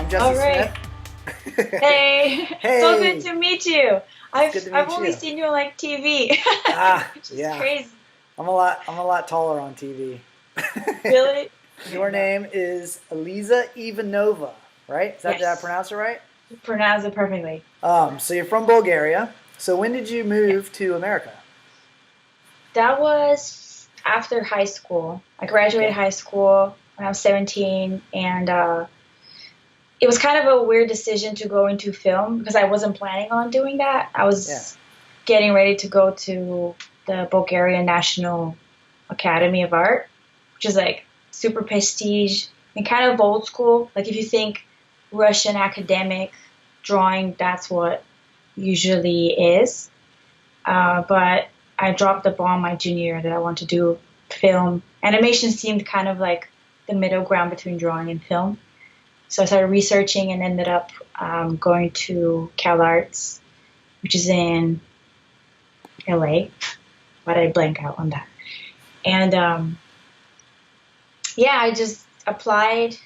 I'm Jesse All right. Smith. Hey, so good Hey, to meet you. it's good to I've meet only you. seen you on like TV, which is Yeah. crazy. I'm a lot taller on TV. Really? Your No. name is Eliza Ivanova, right? Did I Yes, pronounce it right? you pronounce it perfectly. So you're from Bulgaria. So when did you Yeah. move to America? That was after high school. I graduated Okay. high school when I was 17, and it was kind of a weird decision to go into film because I wasn't planning on doing that. I Yeah. was getting ready to go to the Bulgarian National Academy of Art, which is like super prestige and kind of old school. Like if you think Russian academic drawing, that's what usually is. But I dropped the ball my junior year that I want to do film. Animation seemed kind of like the middle ground between drawing and film. So I started researching and ended up going to Cal Arts, which is in LA. Why did I blank out on that? And yeah, I just applied.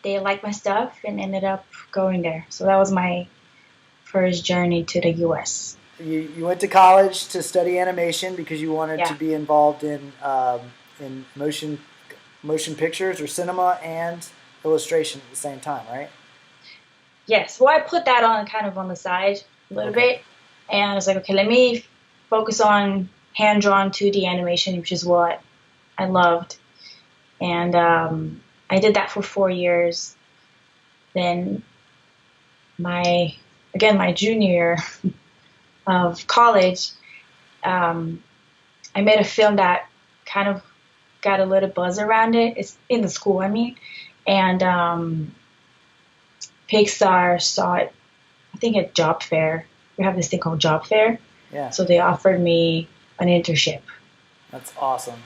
They liked my stuff and ended up going there. So that was my first journey to the US. You went to college to study animation because you wanted to Yeah. be involved in motion pictures or cinema and illustration at the same time, right? Yes. Well, I put that on kind of on the side a little Okay. bit. And I was like, okay, let me focus on hand drawn 2D animation, which is what I loved. And I did that for 4 years. Then my junior year of college, um, I made a film that kind of got a little buzz around it. It's in the school, I mean, and Pixar saw it. I think at job fair. We have this thing called job fair, Yeah. so they offered me an internship. That's awesome.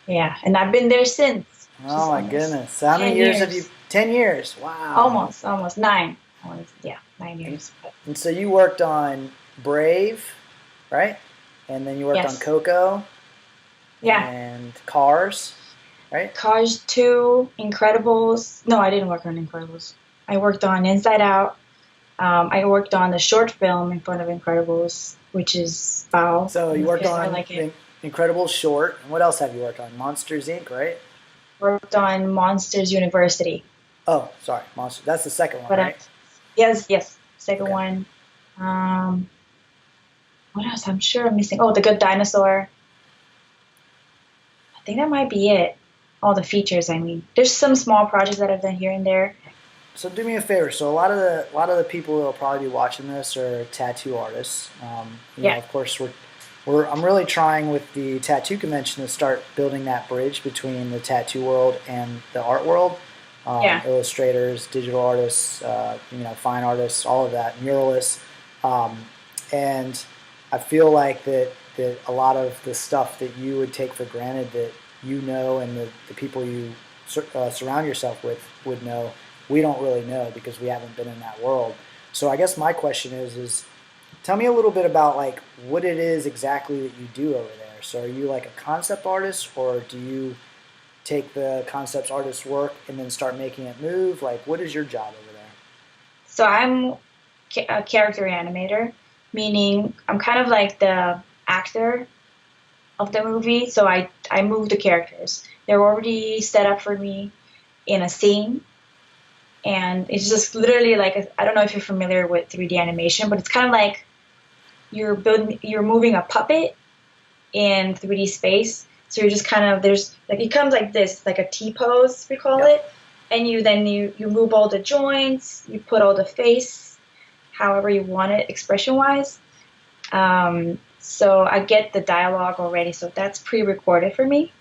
Yeah, and I've been there since, which is Oh my almost goodness. So how many 10 years have you? years. 10 years. Wow. Almost 9. Yeah, 9 And, years. But and so you worked on Brave, right? And then you worked on yes, Coco yeah. and Cars, right? Cars 2, Incredibles. No, I didn't work on Incredibles. I worked on Inside Out. I worked on the short film in front of Incredibles, which is Bao So in you the worked film. I on like it. the Incredible Short. And what else have you worked on? Monsters Inc., right? Worked on Monsters University. Oh, sorry, Monster. That's the second one, But right? yes. Second Okay. one. Um, what else? I'm sure I'm missing. Oh, The Good Dinosaur. I think that might be it. All the features, I mean. There's some small projects that I've done here and there. So do me a favor. So a lot of the people that will probably be watching this are tattoo artists. Yeah, Of course, I'm really trying with the tattoo convention to start building that bridge between the tattoo world and the art world. yeah. Illustrators, digital artists, fine artists, all of that, muralists, um, and I feel like that a lot of the stuff that you would take for granted that and the people you surround yourself with would know, we don't really know because we haven't been in that world. So I guess my question is tell me a little bit about like what it is exactly that you do over there. So are you like a concept artist, or do you take the concept artist's work and then start making it move? Like, what is your job over there? So I'm a character animator, meaning I'm kind of like the actor of the movie. So I move the characters. They're already set up for me in a scene. And it's just literally like, I don't know if you're familiar with 3D animation, but it's kind of like you're moving a puppet in 3D space. So you're just kind of, there's like, it comes like this, like a T pose, we call Yep. it. And you move all the joints, you put all the face, however you want it, expression wise. So I get the dialogue already. So that's pre-recorded for me.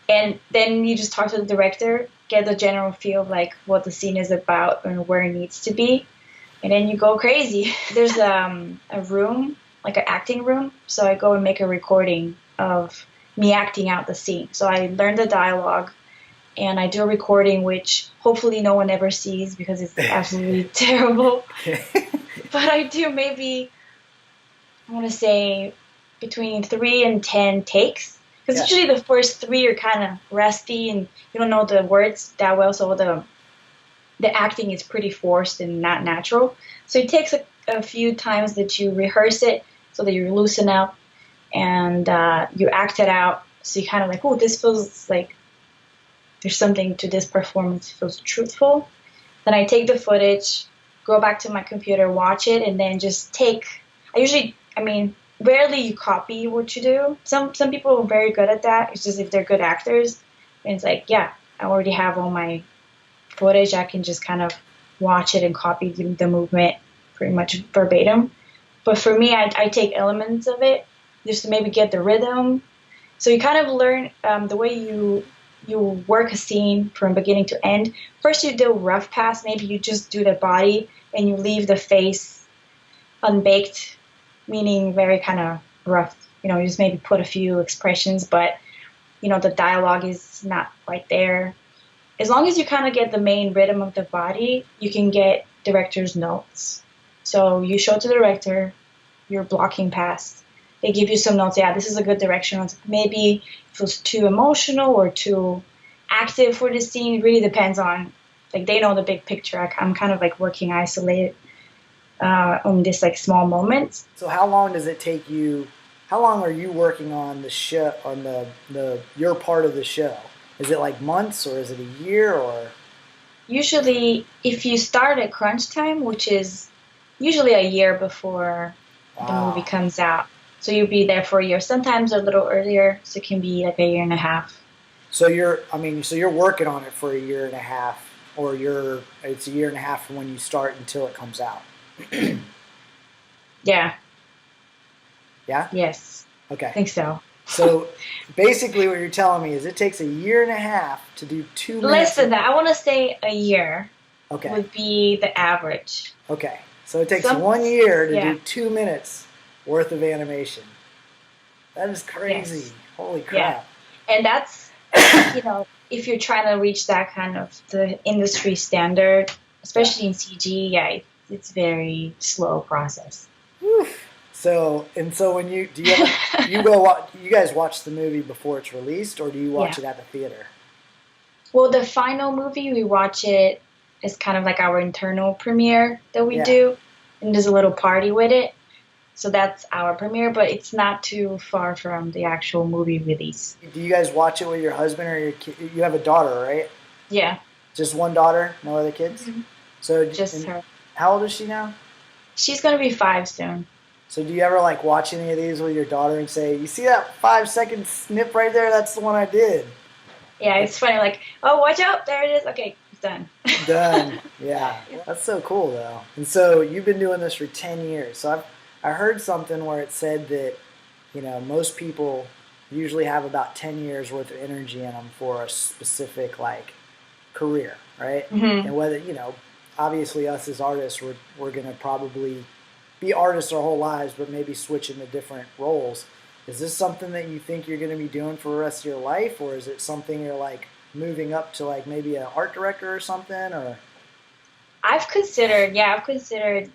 And then you just talk to the director, get the general feel of like what the scene is about and where it needs to be. And then you go crazy. There's a room, like an acting room. So I go and make a recording of me acting out the scene. So I learn the dialogue and I do a recording, which hopefully no one ever sees because it's absolutely terrible. But I do maybe, I want to say, between 3 and 10 takes. Because Yeah. usually the first 3 are kind of rusty and you don't know the words that well. So the acting is pretty forced and not natural. So it takes a few times that you rehearse it so that you loosen up and you act it out. So you kind of like, oh, this feels like there's something to this performance, it feels truthful. Then I take the footage, go back to my computer, watch it, and then just take. Rarely you copy what you do. Some people are very good at that. It's just if they're good actors, and it's like, yeah, I already have all my footage. I can just kind of watch it and copy the movement pretty much verbatim. But for me, I take elements of it just to maybe get the rhythm. So you kind of learn the way you work a scene from beginning to end. First, you do rough pass. Maybe you just do the body and you leave the face unbaked, meaning very kind of rough. You just maybe put a few expressions, but the dialogue is not quite there. As long as you kind of get the main rhythm of the body, you can get director's notes. So you show to the director your blocking pass. They give you some notes. Yeah, this is a good direction. Maybe it feels too emotional or too active for the scene. It really depends on, like, they know the big picture. I'm kind of like working isolated on this like small moments. So how long does it take you? How long are you working on the show, on the your part of the show? Is it like months or is it a year or? Usually, if you start at crunch time, which is usually a year before the movie comes out, so you'll be there for a year. Sometimes a little earlier, so it can be like a year and a half. So you're working on it for a year and a half, or it's a year and a half from when you start until it comes out. Yeah. Yeah? Yes. Okay. I think so. So basically what you're telling me is it takes a year and a half to do 2 minutes. Less than that. I want to say a year would be the average. Okay. So it takes 1 year to do 2 minutes worth of animation. That is crazy. Yes. Holy crap. Yeah. And that's, if you're trying to reach that kind of the industry standard, especially in CG, it's very slow process. Whew. So when you guys watch the movie before it's released, or do you watch it at the theater? Well, the final movie, we watch it as kind of like our internal premiere that we do, and there's a little party with it. So that's our premiere, but it's not too far from the actual movie release. Do you guys watch it with your husband or your kid? You have a daughter, right? Yeah. Just one daughter, no other kids? Mm-hmm. So just her. How old is she now? She's going to be 5 soon. So do you ever like watch any of these with your daughter and say, you see that 5-second snip right there? That's the one I did. Yeah, it's funny. Like, oh, watch out. There it is. Okay, it's done. Done. Yeah. That's so cool, though. And so you've been doing this for 10 years. So I heard something where it said that, most people usually have about 10 years worth of energy in them for a specific, like, career, right? Mm-hmm. And whether, obviously us as artists, we're going to probably be artists our whole lives, but maybe switch into different roles. Is this something that you think you're going to be doing for the rest of your life, or is it something you're like moving up to, like maybe an art director or something? Or I've considered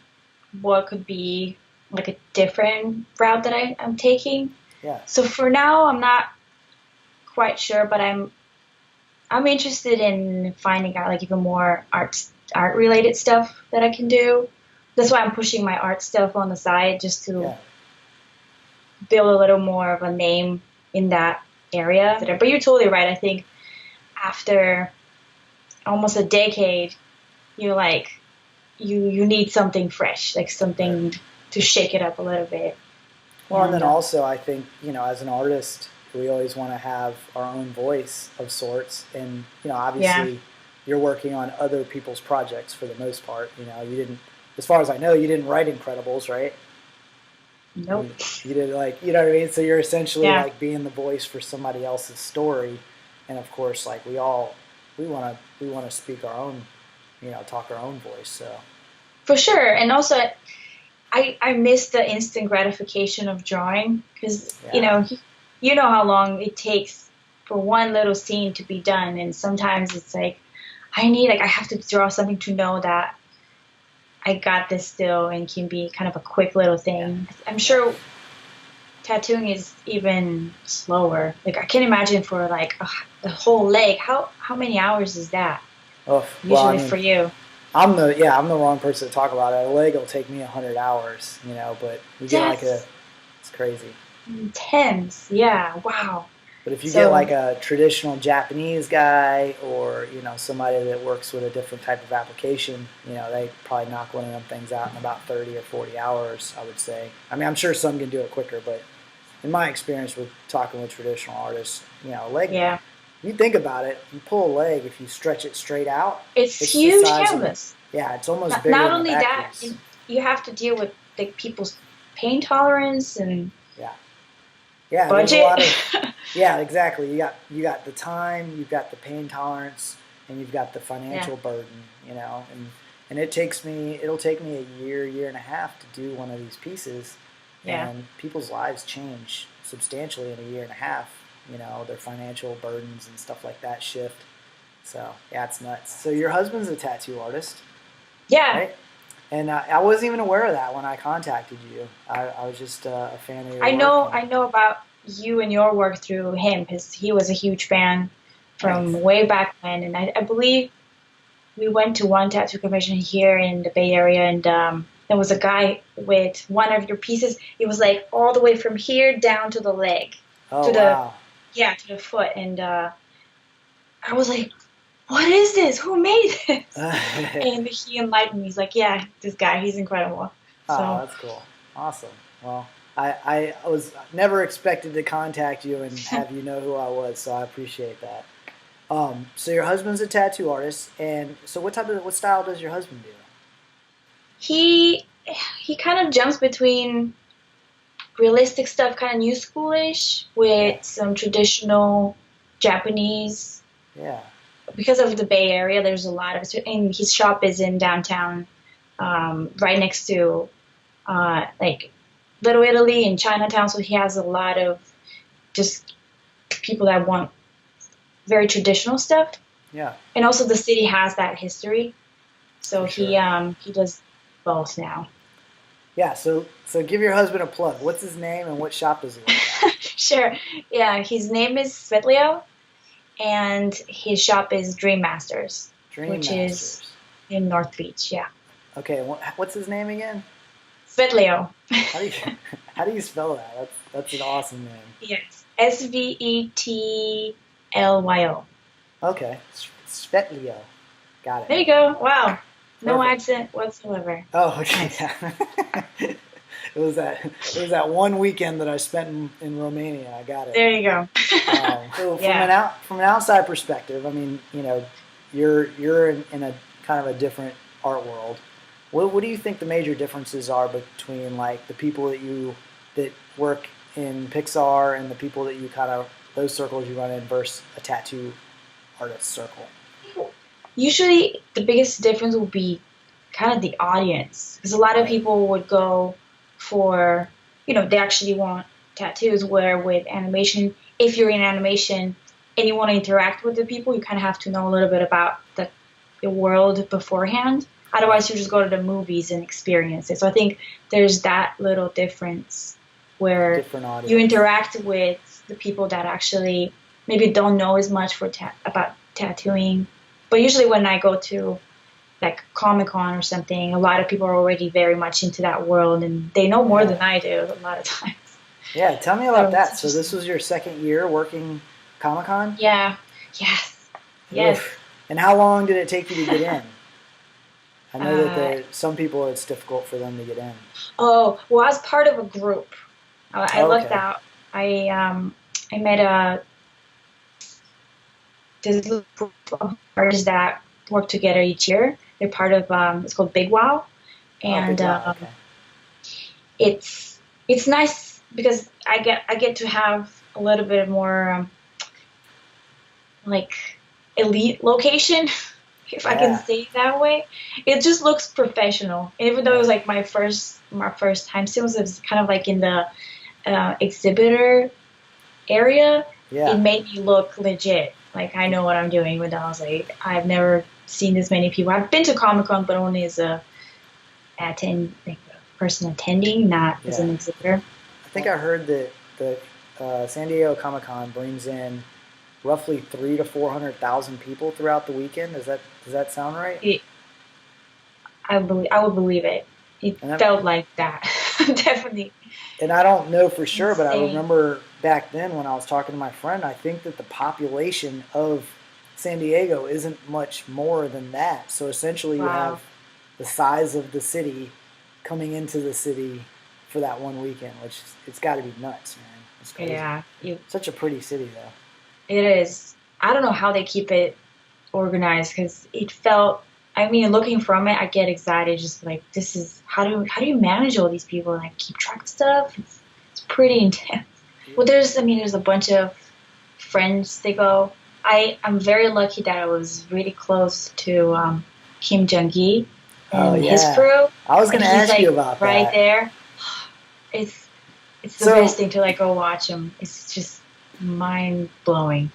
what could be like a different route that I'm taking. Yeah. So for now, I'm not quite sure, but I'm interested in finding out like even more art related stuff that I can do. That's why I'm pushing my art stuff on the side, just to build a little more of a name in that area. But you're totally right. I think after almost a decade, you're like, you need something fresh, like something to shake it up a little bit. Well, and then also I think, as an artist, we always want to have our own voice of sorts. And, obviously you're working on other people's projects for the most part. You didn't, as far as I know, you didn't write Incredibles, right? Nope. You did, like, you know what I mean? So you're essentially like being the voice for somebody else's story. And of course, like we want to speak our own, talk our own voice. So for sure. And also I miss the instant gratification of drawing, because you know how long it takes for one little scene to be done, and sometimes it's like I have to draw something to know that I got this still, and can be kind of a quick little thing. I'm sure tattooing is even slower. Like I can't imagine for like the whole leg. How many hours is that? Oh, well, I usually mean, for you? I'm the wrong person to talk about it. A leg will take me 100 hours, but you get like That's it's crazy. intense. Yeah. Wow. But if you get So like a traditional Japanese guy or, somebody that works with a different type of application, they probably knock one of them things out in about 30 or 40 hours, I would say. I mean, I'm sure some can do it quicker, but in my experience with talking with traditional artists, leg, yeah, you think about it, you pull a leg, if you stretch it straight out, it's it's the huge size of canvas. yeah, it's almost bigger Not than the only back that, piece. you have to deal with like people's pain tolerance and Yeah. Yeah, there's a budget. lot of yeah, exactly. You got the time, you've got the pain tolerance, and you've got the Yeah, financial burden, and it'll take me a year and a half to do one of these pieces, yeah. and people's lives change substantially in a year and a half. Their financial burdens and stuff like that shift. So yeah, it's nuts. So your husband's a tattoo artist, Yeah, right? And I wasn't even aware of that when I contacted you. I was just a fan of your I work. know. And I know about you and your work through him because he was a huge fan from nice. way back when, and I believe we went to one tattoo convention here in the Bay Area, and there was a guy with one of your pieces. It was like all the way from here down to the leg, Oh to the wow. yeah, to the foot, and I was like, "What is this? Who made this?" And he enlightened me. He's like, "Yeah, this guy, he's incredible." Oh, So that's cool. Awesome. Well, I was never expected to contact you and have you know who I was, so I appreciate that. So your husband's a tattoo artist, and so what style does your husband do? he he kind of jumps between realistic stuff, kind of new schoolish, Yeah, with some traditional Japanese. yeah, Because of the Bay Area, there's a lot of, and his shop is in downtown, right next to like Little Italy in Chinatown. So he has a lot of just people that want very traditional stuff, yeah, and also the city has that history. So for sure. he does both now. Yeah, so give your husband a plug. What's his name and what shop does he work at? Sure. Yeah, his name is Svetlio, and his shop is Dream Masters, Dream which is Masters. in North Beach. Yeah, Okay, what's his name again? Svetlio. How do you how do you spell that? That's an awesome name. Yes, Svetlyo. Okay, Svetlio. Got it. There you go. Wow, no Perfect. accent whatsoever. Oh, okay. Nice. Yeah. it was that one weekend that I spent in Romania. I got it. There you go. So Yeah. from an outside perspective, I mean, you're in a kind of a different art world. What do you think the major differences are between like the people that work in Pixar and the people that you kind of those circles you run in versus a tattoo artist circle? Usually, the biggest difference will be kind of the audience, because a lot of Right. people would go for, they actually want tattoos. Where with animation, if you're in animation and you want to interact with the people, you kind of have to know a little bit about the world beforehand. Right. Otherwise, you just go to the movies and experience it. So I think there's that little difference where Different you audience. interact with the people that actually maybe don't know as much about tattooing. But usually, when I go to like Comic Con or something, a lot of people are already very much into that world, and they know more Yeah. than I do a lot of times. Yeah. Tell me about So it's that. So this interesting. was your second year working Comic Con? Yeah. Yes. Yes. Oof. And how long did it take you to get in? I know that uh, some people it's difficult for them to get in. oh, well, I was part of a group. I Oh, lucked okay. out. I met this group of artists that work together each year. They're part of it's called Big Wow, Oh, big and wow. Okay. it's nice because I get to have a little bit more like elite location, if I can Yeah. say it that way. It just looks professional. Even though it was Right. like my first time, still it was kind of like in the exhibitor area. It Yeah. made me look legit. Like I know what I'm doing. When I was like, I've never seen this many people. I've been to Comic Con, but only as a person attending, not as Yeah. an exhibitor. I think I heard that the San Diego Comic Con brings in roughly 3 to 400,000 people throughout the weekend. Does that sound right? It, I would believe it. It And that, felt like that. Definitely and I don't know for sure, but I insane. remember back then when I was talking to my friend, I think that the population of San Diego isn't much more than that. So essentially, you have Wow. the size of the city coming into the city for that one weekend, which it's got to be nuts, man. It's crazy. Yeah, Such a pretty city, though. it is. I don't know how they keep it organized because it felt. I mean, looking from it, I get excited. Just like this is how do you manage all these people and like keep track of stuff? It's pretty intense. Well, there's a bunch of friends they go. I'm very lucky that I was really close to Kim Jong Gi Oh and his yeah, crew. I was Like gonna he's ask you like about right that. there. It's it's the best So thing to like go watch him. It's just mind blowing.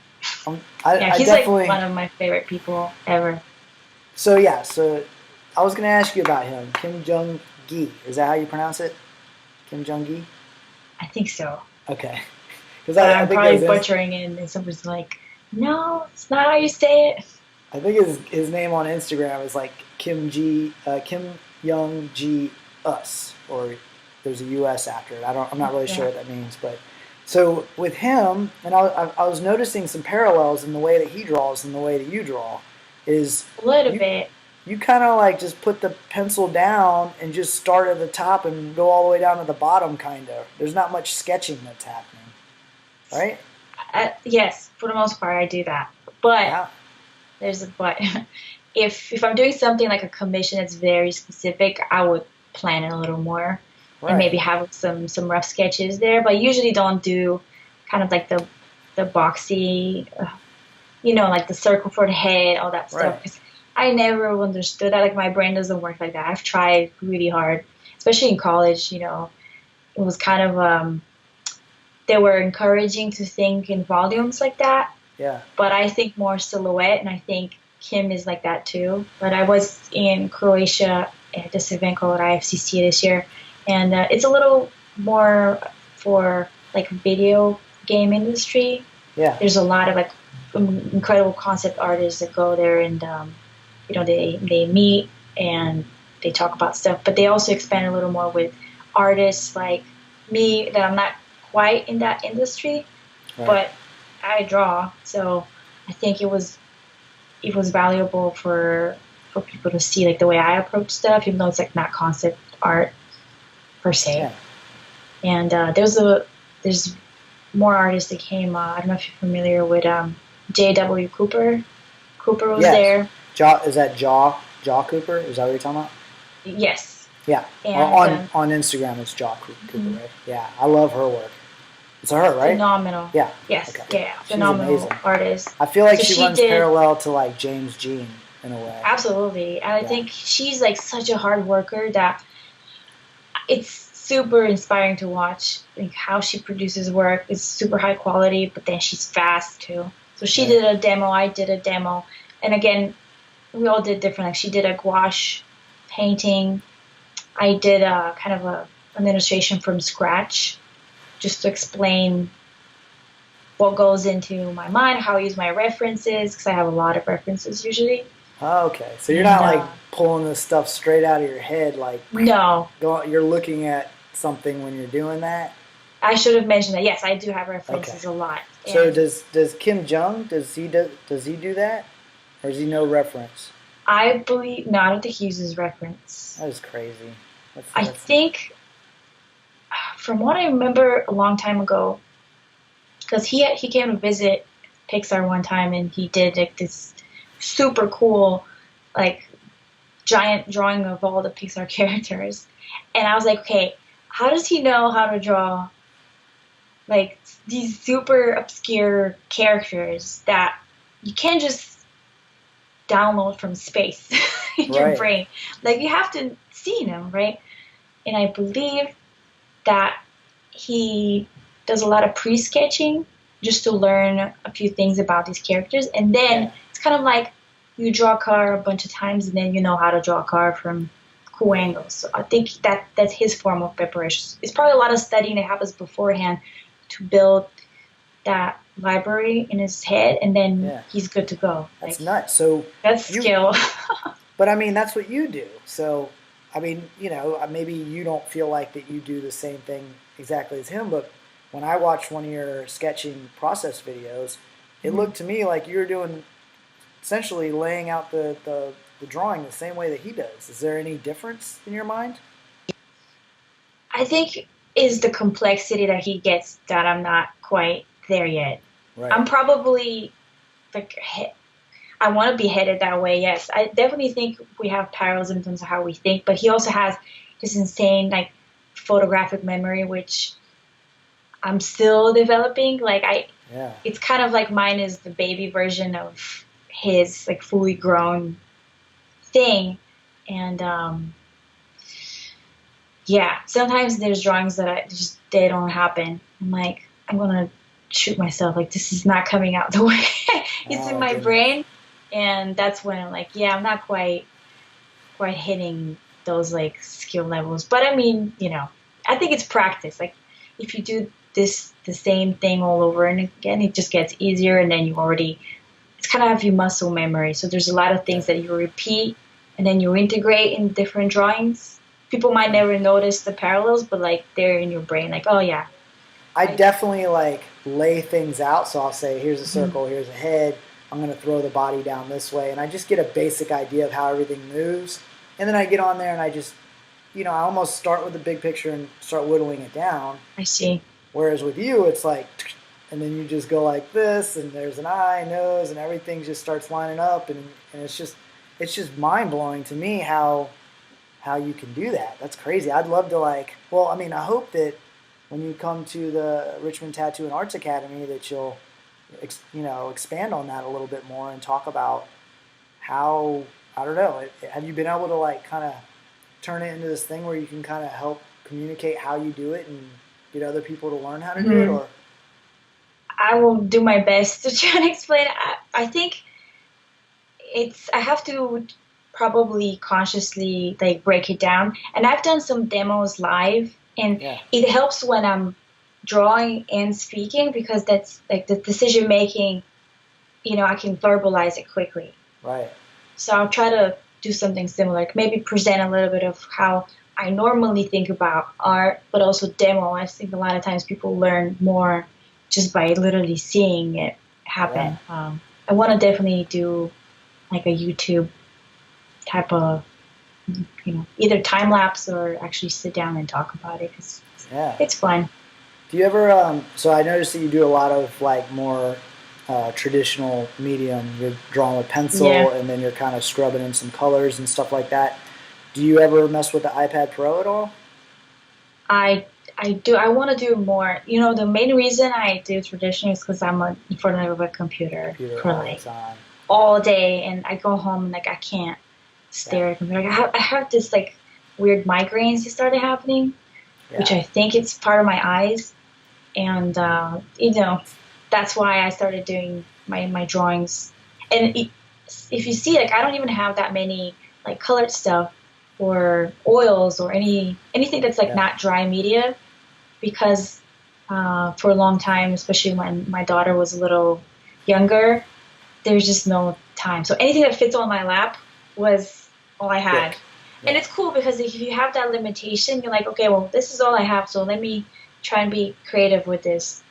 Yeah, I he's like definitely. one of my favorite people ever. So yeah, so I was gonna ask you about him, Kim Jong Gi. Is that how you pronounce it? Kim Jong Gi. I think so. Okay, because But I I'm think probably butchering it and someone's like, no, it's not how you say it. his name on Instagram is like Kim Young G Us, or there's a US after it. I'm not really sure Yeah. what that means, but so with him, and I was noticing some parallels in the way that he draws and the way that you draw. Is A little you bit. you kind of like just put the pencil down and just start at the top and go all the way down to the bottom, kind of. There's not much sketching that's happening, right? Yes, for the most part, I do that. But Yeah, there's a but. If I'm doing something like a commission that's very specific, I would plan it a little more and right, maybe have some rough sketches there. But I usually don't do kind of like the boxy, like the circle for the head, all that stuff. right. Because I never understood that. Like my brain doesn't work like that. I've tried really hard, especially in college. It was kind of they were encouraging to think in volumes like that, Yeah, but I think more silhouette, and I think Kim is like that too. But I was in Croatia at this event called IFCC this year, and it's a little more for like video game industry. yeah, There's a lot of like incredible concept artists that go there, and they meet and they talk about stuff, but they also expand a little more with artists like me that I'm not quite in that industry, right. but I draw, so I think it was valuable for people to see like the way I approach stuff, even though it's like not concept art per se. Yeah, And there's more artists that came. I don't know if you're familiar with J.W. Cooper. Cooper was yes. there. Is that Jaw Cooper? Is that what you're talking about? Yes, Yeah. and On Instagram, it's Jaw Cooper, right? Yeah, I love her work. It's her, right? phenomenal. Yeah. Yes, Okay. yeah, She's phenomenal amazing. artist. I feel like So she she runs did parallel to like James Jean in a way. absolutely, and I Yeah. think she's like such a hard worker that it's super inspiring to watch. Like how she produces work is super high quality, but then she's fast too. So she Right. did a demo, I did a demo, and again, we all did different. Like she did a gouache painting. I did a kind of an illustration from scratch, just to explain what goes into my mind, how I use my references, because I have a lot of references usually. Oh, okay. So you're And not like pulling this stuff straight out of your head, like no, you're looking at something when you're doing that. I should have mentioned that. Yes, I do have Okay. references a lot. So And does Kim Jong does he do that, or is he no reference? I believe, no, I don't think he uses reference. That is crazy. I That's think, from what I remember a long time ago, because he came to visit Pixar one time and he did like this super cool, like giant drawing of all the Pixar characters, and I was like, okay, how does he know how to draw like these super obscure characters that you can't just download from space in your right. brain? Like you have to see them, right? And I believe that he does a lot of pre-sketching just to learn a few things about these characters, and Yeah. then it's kind of like you draw a car a bunch of times, and then you know how to draw a car from cool angles. So I think that's his form of preparation. It's probably a lot of studying that happens beforehand to build that library in his head, and then Yeah. he's good to go. That's Like nuts. So that's you, skill. but I mean, that's what you do. So, I mean, maybe you don't feel like that you do the same thing exactly as him, but when I watched one of your sketching process videos, it Mhm. looked to me like you were doing essentially laying out the drawing the same way that he does. Is there any difference in your mind? I think is the complexity that he gets that I'm not quite there yet. Right. I'm probably like I want to be headed that way. Yes, I definitely think we have parallels in terms of how we think, but he also has this insane like photographic memory, which I'm still developing. Yeah. It's kind of like mine is the baby version of his like fully grown thing, and yeah, sometimes there's drawings that they don't happen. I'm like, I'm gonna shoot myself. Like this is not coming out the way it's in Oh my goodness. brain, and that's when I'm like, yeah, I'm not quite hitting those like skill levels. But I mean, I think it's practice. Like if you do the same thing all over and again, it just gets easier, and then it's kind of have your muscle memory. So there's a lot of Yeah. things that you repeat and then you integrate in different drawings. People might Yeah. never notice the parallels, but like they're in your brain. Like, oh yeah, I like definitely like lay things out. So I'll say, here's a mhm. circle, here's a head. I'm going to throw the body down this way. And I just get a basic idea of how everything moves. And then I get on there and I just, I almost start with the big picture and start whittling it down. I see. Whereas with you, it's like, and then you just go like this, and there's an eye, nose, and everything just starts lining up. And it's just mind blowing to me how you can do that. That's crazy. I'd love to well, I mean, I hope that when you come to the Richmond Tattoo and Arts Academy that you'll, expand on that a little bit more and talk about how, I don't know, have you been able to kind of turn it into this thing where you can kind of help communicate how you do it and get other people to learn how to do it, Mhm. or? I will do my best to try and explain. I think I have to probably consciously like break it down. And I've done some demos live, and Yeah, it helps when I'm drawing and speaking because that's like the decision making. I can verbalize it quickly. right. So I'll try to do something similar, like maybe present a little bit of how I normally think about art, but also demo. I think a lot of times people learn more just by literally seeing it Yeah. happen. I want to definitely do like a YouTube type of, either time lapse or actually sit down and talk about it because Yeah. it's fun. Do you ever? So I noticed that you do a lot of more traditional medium. You're drawing with Yeah, pencil, and then you're kind of scrubbing in some colors and stuff like that. Do you ever mess with the iPad Pro at all? I I do. I want to do more. The main reason I do traditional is because I'm in front of a computer Computer for all the like time. all day, and I go home and like I can't Yeah. stare at a computer. Like, I have this like weird migraines that started happening, which Yeah. I think it's part of my eyes, and that's why I started doing my drawings. And if you see, like I don't even have that many like colored stuff or oils or anything that's like Yeah. not dry media because for a long time, especially when my daughter was a little younger, there's just no time. So anything that fits on my lap was all I had. Quick. And Yeah. it's cool because if you have that limitation, you're like, okay, well, this is all I have, so let me try and be creative with this.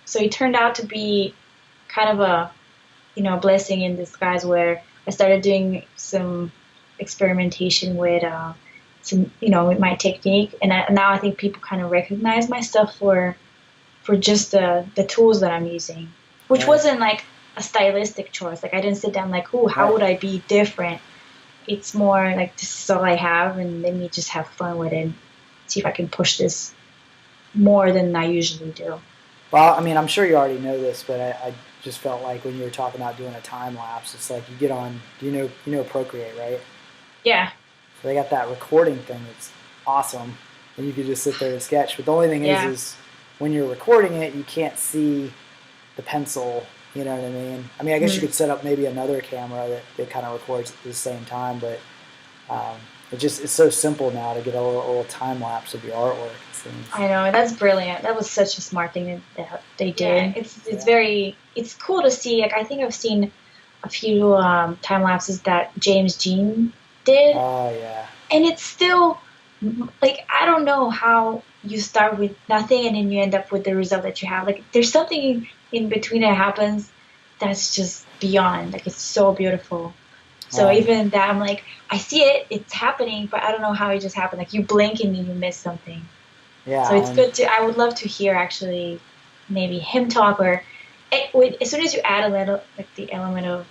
So it turned out to be kind of a, blessing in disguise where I started doing some experimentation with with my technique, and now I think people kind of recognize my stuff for just the tools that I'm using, which Right. wasn't like a stylistic choice. Like I didn't sit down like, "Ooh, how Right. would I be different?" It's more like this is all I have, and let me just have fun with it. And see if I can push this more than I usually do. Well, I mean, I'm sure you already know this, but I just felt like when you were talking about doing a time lapse, it's like you get on. You know Procreate, right? Yeah, So they got that recording thing that's awesome, and you could just sit there and sketch. But the only thing is, yeah. when you're recording it, you can't see the pencil. You know what I mean? I guess you Mm. could set up maybe another camera that kind of records at the same time, but it's so simple now to get a little time lapse of your artwork. It seems. I know, that's brilliant. That was such a smart thing that they did. It's cool to see. Like I think I've seen a few time lapses that James Jean did. Oh yeah. And it's still like I don't know how you start with nothing and then you end up with the result that you have. Like there's something in between that happens that's just beyond. Like it's so beautiful. So even that, I'm like, I see it, it's happening, but I don't know how it just happened. Like you blink and then you miss something. Yeah. So it's good to. I would love to hear actually, maybe him talk or, as soon as you add a little like the element of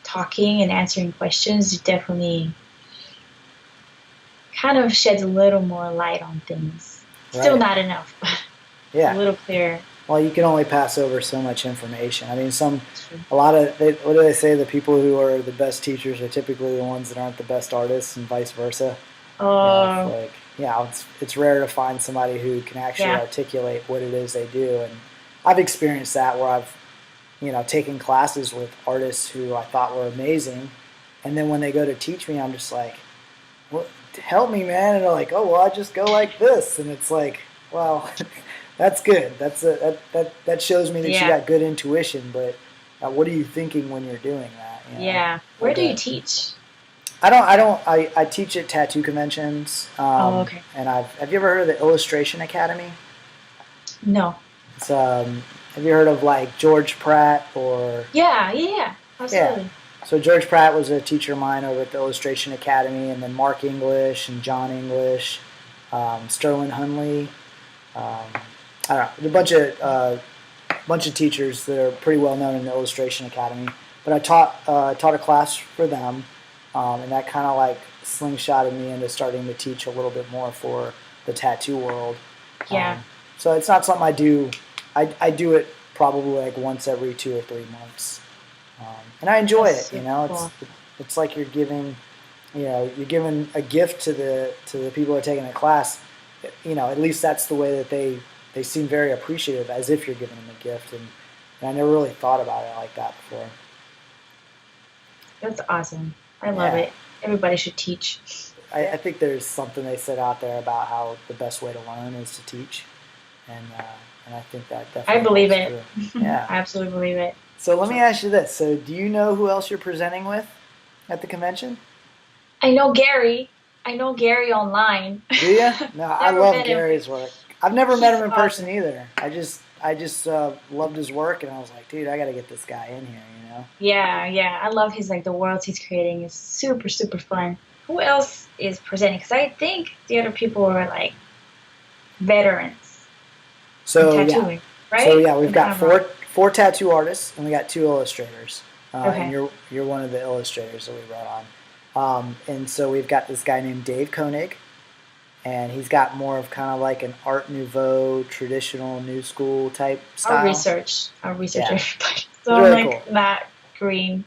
talking and answering questions, it definitely kind of sheds a little more light on things. Still not enough, but yeah. A little clearer. Well, you can only pass over so much information. I mean, what do they say? The people who are the best teachers are typically the ones that aren't the best artists, and vice versa. Oh. It's rare to find somebody who can actually articulate what it is they do, and I've experienced that where I've, taken classes with artists who I thought were amazing, and then when they go to teach me, I'm just like, "What? Help me, man!" And they're like, "Oh, well, I just go like this," and it's like, well. That's good. That shows me that you got good intuition. But what are you thinking when you're doing that? Yeah. Where do you teach? I teach at tattoo conventions. Okay. And have you ever heard of the Illustration Academy? No. It's have you heard of like George Pratt or? Yeah. Absolutely. Yeah. So George Pratt was a teacher of mine over at the Illustration Academy, and then Mark English and John English, Sterling Hunley. I don't know, a bunch of teachers that are pretty well known in the Illustration Academy. But I taught a class for them, and that kind of like slingshotted me into starting to teach a little bit more for the tattoo world. Yeah. So it's not something I do. I do it probably like once every 2 or 3 months, and I enjoy it. Cool. It's like you're giving a gift to the people who are taking the class. At least that's the way that they seem very appreciative, as if you're giving them a gift, and I never really thought about it like that before. That's awesome. I love it. Everybody should teach. I think there's something they said out there about how the best way to learn is to teach, and I think that definitely. I believe it. Yeah, I absolutely believe it. So let me ask you this: so do you know who else you're presenting with at the convention? I know Gary. Online. Do you? No, I love Gary's work. I've never met him in person either. I just loved his work, and I was like, dude, I got to get this guy in here, Yeah. I love his the worlds he's creating. It's super, super fun. Who else is presenting? Because I think the other people are like veterans. So tattooing, right? So we've got four tattoo artists, and we got 2 illustrators. Okay. And you're one of the illustrators that we brought on. And so we've got this guy named Dave Koenig. And he's got more of kind of like an Art Nouveau, traditional, new school type style. I'll research everybody. So really I'm cool. Not green.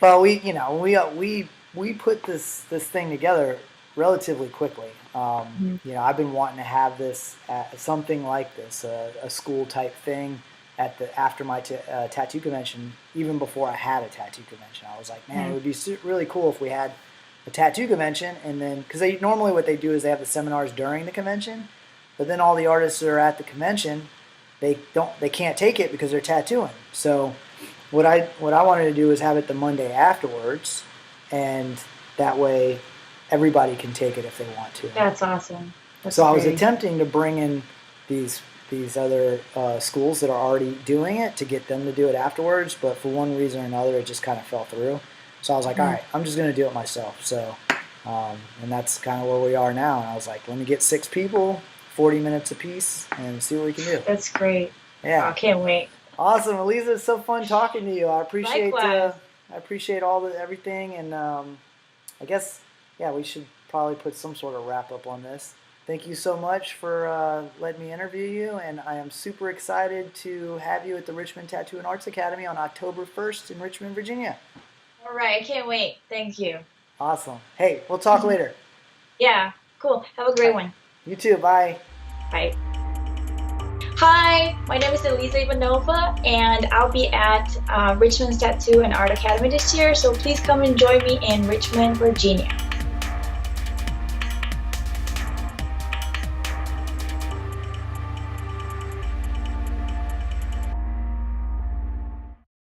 Well, we put this thing together relatively quickly. I've been wanting to have this something like this, a school type thing after my tattoo convention. Even before I had a tattoo convention, I was like, man, it would be really cool if we had a tattoo convention, and then because normally what they do is they have the seminars during the convention, but then all the artists that are at the convention, they can't take it because they're tattooing. So what I wanted to do is have it the Monday afterwards, and that way everybody can take it if they want to. That's awesome. So I was attempting to bring in these other schools that are already doing it to get them to do it afterwards, but for one reason or another, it just kind of fell through. So I was like, all right, I'm just going to do it myself. So, and that's kind of where we are now. And I was like, let me get 6 people, 40 minutes apiece, and see what we can do. That's great. Yeah. I can't wait. Awesome. Eliza, it's so fun talking to you. I appreciate everything. And I guess, we should probably put some sort of wrap up on this. Thank you so much for letting me interview you. And I am super excited to have you at the Richmond Tattoo and Arts Academy on October 1st in Richmond, Virginia. All right, I can't wait. Thank you. Awesome. Hey, we'll talk later. Yeah, cool. Have a great one. You too. Bye. Bye. Hi, my name is Eliza Ivanova, and I'll be at Richmond's Tattoo and Art Academy this year, so please come and join me in Richmond, Virginia.